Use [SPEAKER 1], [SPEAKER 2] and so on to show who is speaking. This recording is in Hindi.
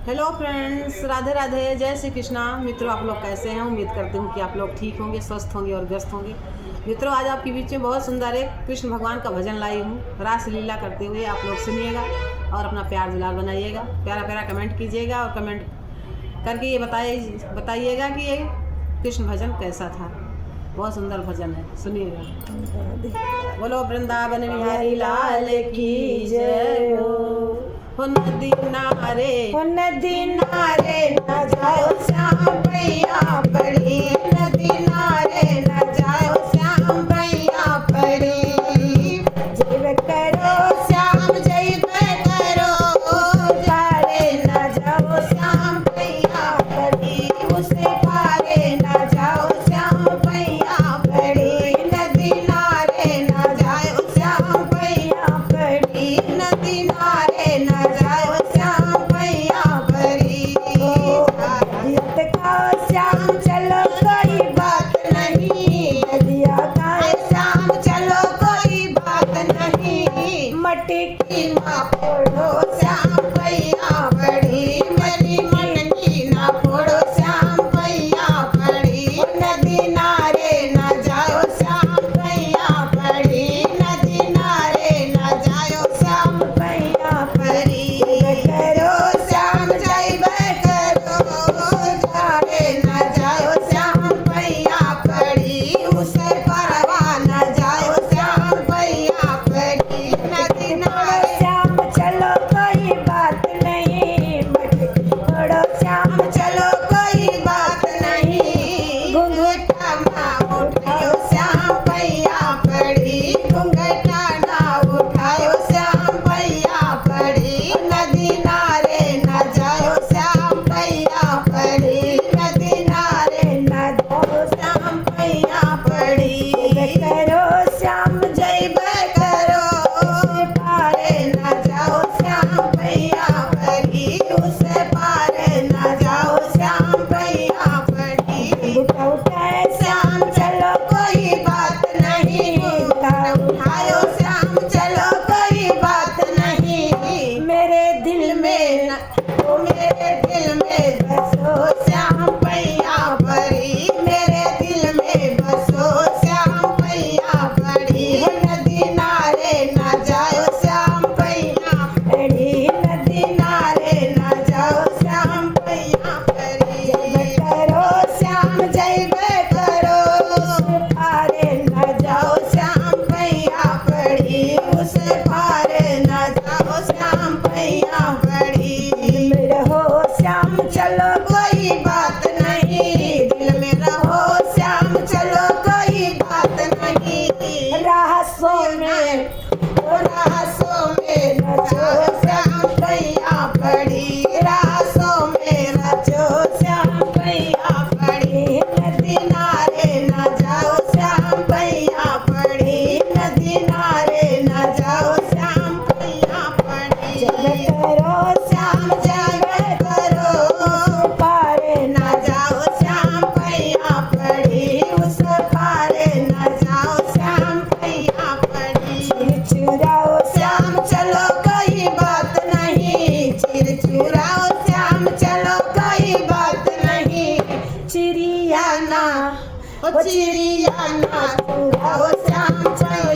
[SPEAKER 1] हेलो फ्रेंड्स, राधे राधे, जय श्री कृष्णा। मित्रों, आप लोग कैसे हैं? उम्मीद करती हूँ कि आप लोग ठीक होंगे, स्वस्थ होंगे और व्यस्त होंगे। मित्रों, आज आपके बीच में बहुत सुंदर एक कृष्ण भगवान का भजन लाई हूँ। रास लीला करते हुए आप लोग सुनिएगा और अपना प्यार दुलार बनाइएगा। प्यारा प्यारा कमेंट कीजिएगा और कमेंट करके ये बताइएगा कि ये कृष्ण भजन कैसा था। बहुत सुंदर भजन है, सुनिएगा। बोलो वृंदावन बिहारी लाल की जय हो। नदी नारे न जाओ श्याम भैया पड़ी, नदी नारे न जाओ श्याम भैया पड़ी। जय करो श्याम, जय करो, पारे न जाओ श्याम भैया पड़ी, उसे पारे न जाओ श्याम भैया पड़ी। नदी नारे न जाओ श्याम भैया पड़ी, नदी नारे न जाओ श्याम भैया पड़ी। श्याम चलो कोई बात नहीं, नदिया का श्याम चलो कोई बात नहीं। मटकी ना फोड़ो श्याम भैया पड़ी, मेरी मनकी ना फोड़ो श्याम भैया पड़ी। नदी नारे न जाओ श्याम भैया पड़ी, नदी नारे न जाओ श्याम भैया पड़ी। करो श्याम जय करो, जाए न जाओ श्याम भैया पड़ी, उसे परवा न जाओ श्याम भैया पड़ी। नदी नारे श्याम चलो कोई बात नहीं, छोड़ो श्याम चलो कोई बात नहीं। घुंघटा ना उठाओ श्याम भैया पड़ी, घुंघटा ना उठाओ श्याम भैया पड़ी। नदी नारे न जाओ श्याम भैया पड़ी, नदी नारे न जाओ श्याम भैया पड़ी। करो श्याम जय करो, पारे न जाओ श्याम भैया पड़ी, उसे पारे न जाओ श्याम भैया पड़ी। उठाए श्याम चलो कोई बात नहीं, उठाओ श्याम चलो कोई बात नहीं। मेरे दिल में बसो श्याम भैया पड़ी, मेरे दिल में बसो श्याम भैया पड़ी। नदी नारे न जाओ श्याम भैया पड़ी, नदी नारे न जाओ श्याम भैया पड़ी। जय करो श्याम जय करो, पारे न जाओ श्याम भैया पड़ी, उसे पारे न जाओ श्याम भैया पड़ी। दिल में रहो श्याम चलो कोई बात नहीं, दिल में रहो श्याम चलो कोई बात नहीं। रासों में रचो श्याम भैया पड़ी, रासों में रचो श्याम भैया पड़ी। नदी नारे न जाओ श्याम भैया पड़ी, नदी नारे न जाओ श्याम भैया पड़ी। जय करो श्याम जय करो, पारे न जाओ श्याम भैया पड़ी, उस पारे न जाओ श्याम भैया पड़ी। चिर चुराओ श्याम चलो कोई बात नहीं, चिर चुराओ श्याम चलो कोई बात नहीं। चिड़िया ना चुराओ श्याम चलो